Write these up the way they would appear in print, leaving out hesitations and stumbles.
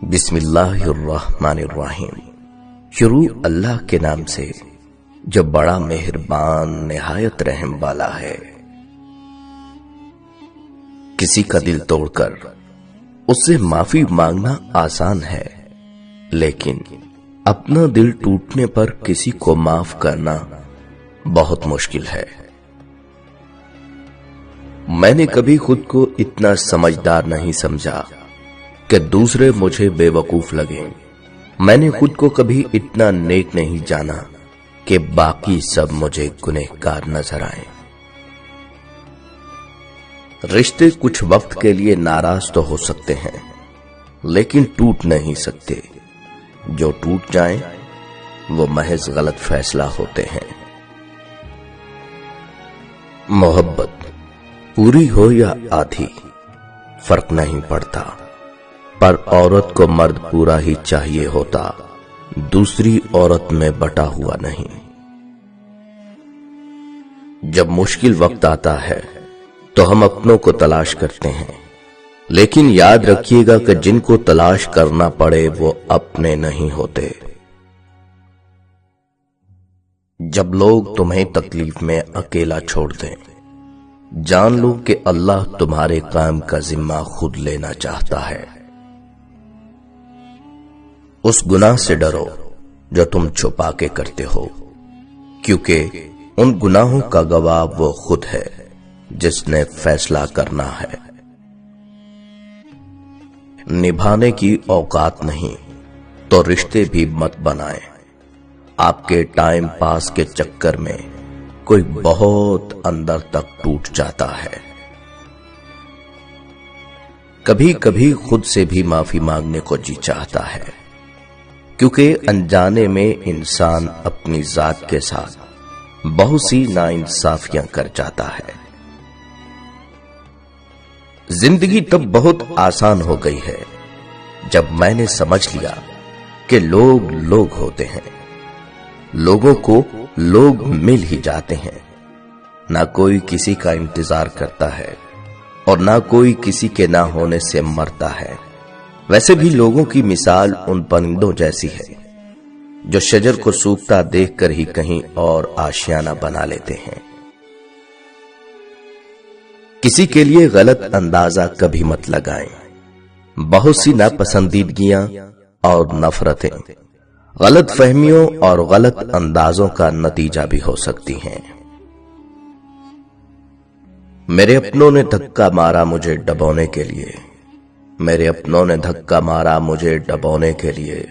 بسم اللہ الرحمن الرحیم۔ شروع اللہ کے نام سے جو بڑا مہربان نہایت رحم والا ہے۔ کسی کا دل توڑ کر اس سے معافی مانگنا آسان ہے، لیکن اپنا دل ٹوٹنے پر کسی کو معاف کرنا بہت مشکل ہے۔ میں نے کبھی خود کو اتنا سمجھدار نہیں سمجھا کہ دوسرے مجھے بے وقوف لگیں۔ میں نے خود کو کبھی اتنا نیک نہیں جانا کہ باقی سب مجھے گنہگار نظر آئیں۔ رشتے کچھ وقت کے لیے ناراض تو ہو سکتے ہیں، لیکن ٹوٹ نہیں سکتے۔ جو ٹوٹ جائیں وہ محض غلط فیصلہ ہوتے ہیں۔ محبت پوری ہو یا آدھی فرق نہیں پڑتا، پر عورت کو مرد پورا ہی چاہیے ہوتا، دوسری عورت میں بٹا ہوا نہیں۔ جب مشکل وقت آتا ہے تو ہم اپنوں کو تلاش کرتے ہیں، لیکن یاد رکھیے گا کہ جن کو تلاش کرنا پڑے وہ اپنے نہیں ہوتے۔ جب لوگ تمہیں تکلیف میں اکیلا چھوڑ دیں، جان لو کہ اللہ تمہارے کام کا ذمہ خود لینا چاہتا ہے۔ اس گناہ سے ڈرو جو تم چھپا کے کرتے ہو، کیونکہ ان گناہوں کا گواہ وہ خود ہے جس نے فیصلہ کرنا ہے۔ نبھانے کی اوقات نہیں تو رشتے بھی مت بنائیں۔ آپ کے ٹائم پاس کے چکر میں کوئی بہت اندر تک ٹوٹ جاتا ہے۔ کبھی کبھی خود سے بھی معافی مانگنے کو جی چاہتا ہے، کیونکہ انجانے میں انسان اپنی ذات کے ساتھ بہت سی ناانصافیاں کر جاتا ہے۔ زندگی تب بہت آسان ہو گئی ہے جب میں نے سمجھ لیا کہ لوگ لوگ ہوتے ہیں، لوگوں کو لوگ مل ہی جاتے ہیں۔ نہ کوئی کسی کا انتظار کرتا ہے اور نہ کوئی کسی کے نہ ہونے سے مرتا ہے۔ ویسے بھی لوگوں کی مثال ان پرندوں جیسی ہے جو شجر کو سوکھتا دیکھ کر ہی کہیں اور آشیانہ بنا لیتے ہیں۔ کسی کے لیے غلط اندازہ کبھی مت لگائیں۔ بہت سی ناپسندیدگیاں اور نفرتیں غلط فہمیوں اور غلط اندازوں کا نتیجہ بھی ہو سکتی ہیں۔ میرے اپنوں نے دھکا مارا مجھے ڈبونے کے لیے، میرے اپنوں نے دھکا مارا مجھے ڈبونے کے لیے،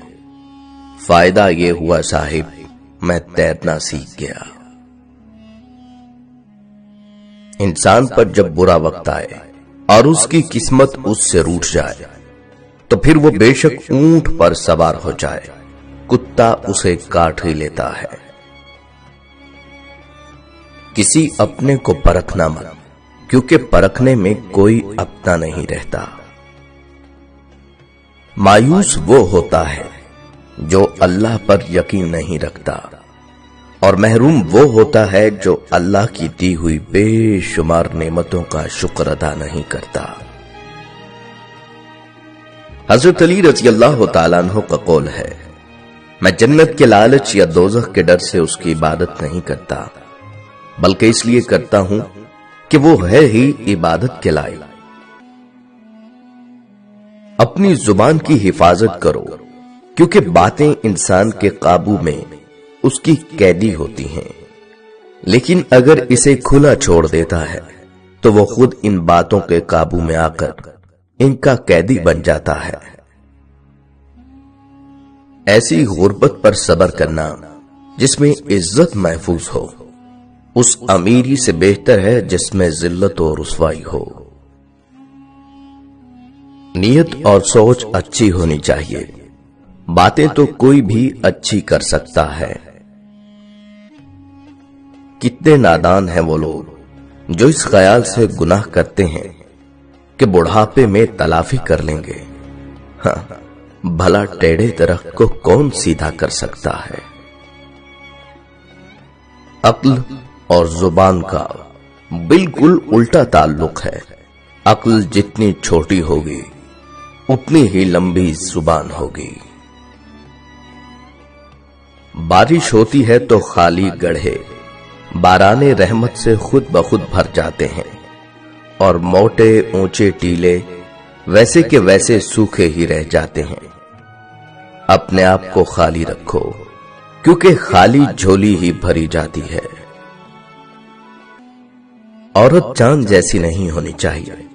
فائدہ یہ ہوا صاحب میں تیرنا سیکھ گیا۔ انسان پر جب برا وقت آئے اور اس کی قسمت اس سے روٹھ جائے تو پھر وہ بے شک اونٹ پر سوار ہو جائے، کتا اسے کاٹ ہی لیتا ہے۔ کسی اپنے کو پرکھنا مت، کیونکہ پرکھنے میں کوئی اپنا نہیں رہتا۔ مایوس وہ ہوتا ہے جو اللہ پر یقین نہیں رکھتا، اور محروم وہ ہوتا ہے جو اللہ کی دی ہوئی بے شمار نعمتوں کا شکر ادا نہیں کرتا۔ حضرت علی رضی اللہ تعالیٰ عنہ کا قول ہے، میں جنت کے لالچ یا دوزخ کے ڈر سے اس کی عبادت نہیں کرتا، بلکہ اس لیے کرتا ہوں کہ وہ ہے ہی عبادت کے لائق۔ اپنی زبان کی حفاظت کرو، کیونکہ باتیں انسان کے قابو میں اس کی قیدی ہوتی ہیں، لیکن اگر اسے کھلا چھوڑ دیتا ہے تو وہ خود ان باتوں کے قابو میں آ کر ان کا قیدی بن جاتا ہے۔ ایسی غربت پر صبر کرنا جس میں عزت محفوظ ہو، اس امیری سے بہتر ہے جس میں ذلت و رسوائی ہو۔ نیت اور سوچ اچھی ہونی چاہیے، باتیں تو کوئی بھی اچھی کر سکتا ہے۔ کتنے نادان ہیں وہ لوگ جو اس خیال سے گناہ کرتے ہیں کہ بڑھاپے میں تلافی کر لیں گے۔ ہاں، بھلا ٹیڑھے درخت کو کون سیدھا کر سکتا ہے؟ عقل اور زبان کا بالکل الٹا تعلق ہے۔ عقل جتنی چھوٹی ہوگی उतनी ही लंबी जुबान होगी। बारिश होती है तो खाली गड्ढे बाराने रहमत से खुद ब खुद भर जाते हैं, और मोटे ऊंचे टीले वैसे के वैसे सूखे ही रह जाते हैं। अपने आप को खाली रखो, क्योंकि खाली झोली ही भरी जाती है। औरत चांद जैसी नहीं होनी चाहिए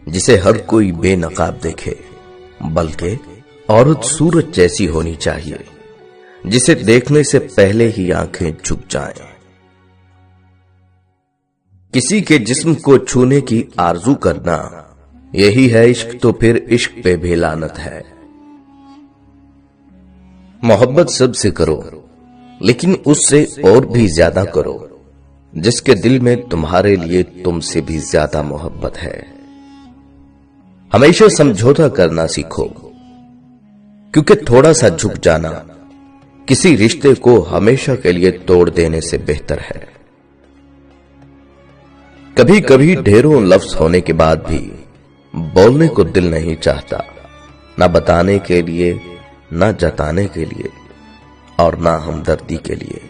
जिसे हर कोई बेनकाब देखे, बल्कि औरत सूरज जैसी होनी चाहिए जिसे देखने से पहले ही आंखें झुक जाएं। किसी के जिस्म को छूने की आरजू करना यही है इश्क, तो फिर इश्क पे भी लानत है। मोहब्बत सबसे करो, लेकिन उससे और भी ज्यादा करो जिसके दिल में तुम्हारे लिए तुमसे भी ज्यादा मोहब्बत है। हमेशा समझौता करना सीखो, क्योंकि थोड़ा सा झुक जाना किसी रिश्ते को हमेशा के लिए तोड़ देने से बेहतर है। कभी कभी ढेरों लफ्ज होने के बाद भी बोलने को दिल नहीं चाहता, ना बताने के लिए, ना जताने के लिए, और ना हमदर्दी के लिए।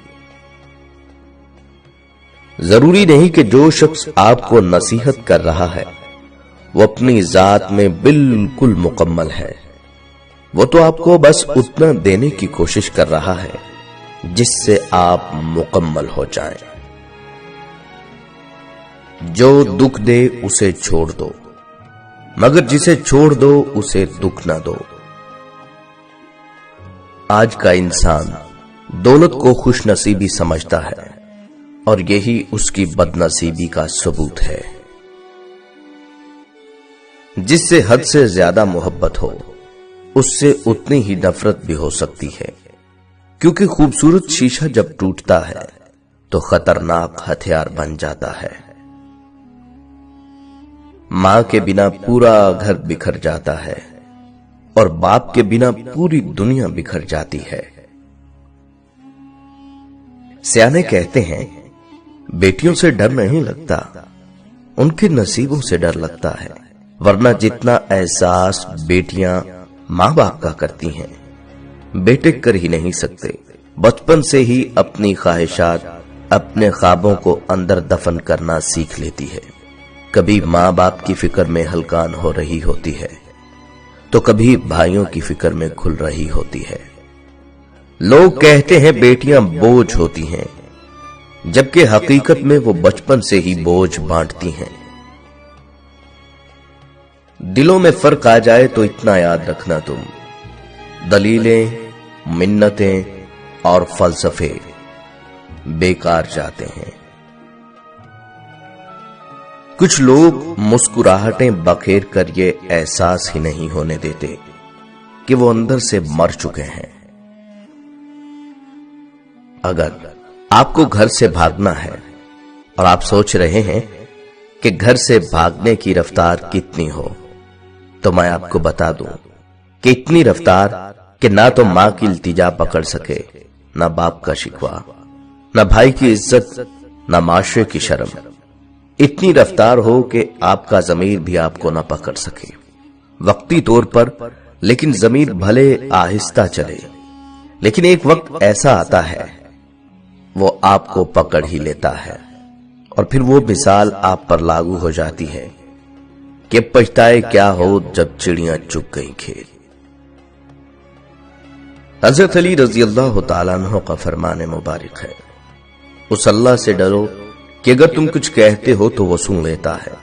जरूरी नहीं कि जो शख्स आपको नसीहत कर रहा है वो अपनी जात में बिल्कुल मुकम्मल है। वो तो आपको बस उतना देने की कोशिश कर रहा है जिससे आप मुकम्मल हो जाएं। जो दुख दे उसे छोड़ दो, मगर जिसे छोड़ दो उसे दुख ना दो। आज का इंसान दौलत को खुश नसीबी समझता है, और यही उसकी बदनसीबी का सबूत है। जिससे हद से ज्यादा मोहब्बत हो उससे उतनी ही नफरत भी हो सकती है, क्योंकि खूबसूरत शीशा जब टूटता है तो खतरनाक हथियार बन जाता है। मां के बिना पूरा घर बिखर जाता है, और बाप के बिना पूरी दुनिया बिखर जाती है। सियाने कहते हैं, बेटियों से डर नहीं लगता, उनके नसीबों से डर लगता है, वरना जितना एहसास बेटियां मां बाप का करती हैं, बेटे कर ही नहीं सकते। बचपन से ही अपनी ख्वाहिशात, अपने ख्वाबों को अंदर दफन करना सीख लेती है। कभी मां बाप की फिक्र में हलकान हो रही होती है, तो कभी भाइयों की फिक्र में खुल रही होती है। लोग कहते हैं बेटियां बोझ होती हैं, जबकि हकीकत में वो बचपन से ही बोझ बांटती हैं। दिलों में फर्क आ जाए तो इतना याद रखना तुम, दलीलें, मिन्नतें और फलसफे बेकार जाते हैं। कुछ लोग मुस्कुराहटें बखेर कर ये एहसास ही नहीं होने देते कि वो अंदर से मर चुके हैं। अगर आपको घर से भागना है और आप सोच रहे हैं कि घर से भागने की रफ्तार कितनी हो, तो मैं आपको बता दूं कि इतनी रफ्तार कि ना तो मां की इल्तिजा पकड़ सके, ना बाप का शिकवा, ना भाई की इज्जत, ना माशरे की शर्म। इतनी रफ्तार हो कि आपका ज़मीर भी आपको ना पकड़ सके। वक्ती तौर पर, लेकिन ज़मीर भले आहिस्ता चले, लेकिन एक वक्त ऐसा आता है वो आपको पकड़ ही लेता है, और फिर वो मिसाल आप पर लागू हो जाती है कि पछताए क्या हो जब चिड़ियां चुग गई खेत। हजरत अली रजी अल्लाह तआला अन्हु का फरमान मुबारक है, उस अल्लाह से डरो कि अगर तुम कुछ कहते हो तो वो सुन लेता है,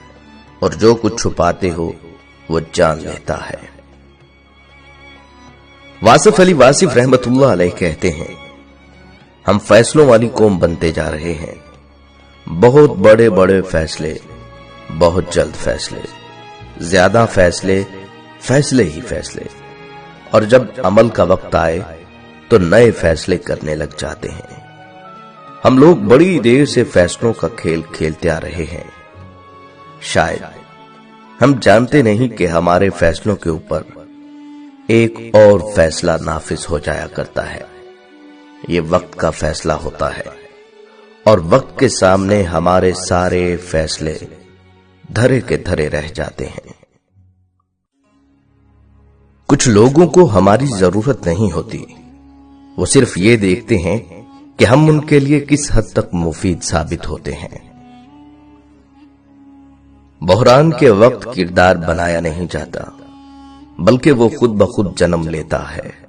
और जो कुछ छुपाते हो वो जान लेता है। वासिफ अली वासिफ रहमतुल्लाह अलैह कहते हैं, हम फैसलों वाली कौम बनते जा रहे हैं। बहुत बड़े बड़े फैसले, बहुत जल्द फैसले, ज्यादा फैसले, फैसले ही फैसले, और जब अमल का वक्त आए तो नए फैसले करने लग जाते हैं। हम लोग बड़ी देर से फैसलों का खेल खेलते आ रहे हैं। शायद हम जानते नहीं कि हमारे फैसलों के ऊपर एक और फैसला नाफिज हो जाया करता है। ये वक्त का फैसला होता है, और वक्त के सामने हमारे सारे फैसले धरे के धरे रह जाते हैं। کچھ لوگوں کو ہماری ضرورت نہیں ہوتی، وہ صرف یہ دیکھتے ہیں کہ ہم ان کے لیے کس حد تک مفید ثابت ہوتے ہیں۔ بحران کے وقت کردار بنایا نہیں جاتا، بلکہ وہ خود بخود جنم لیتا ہے۔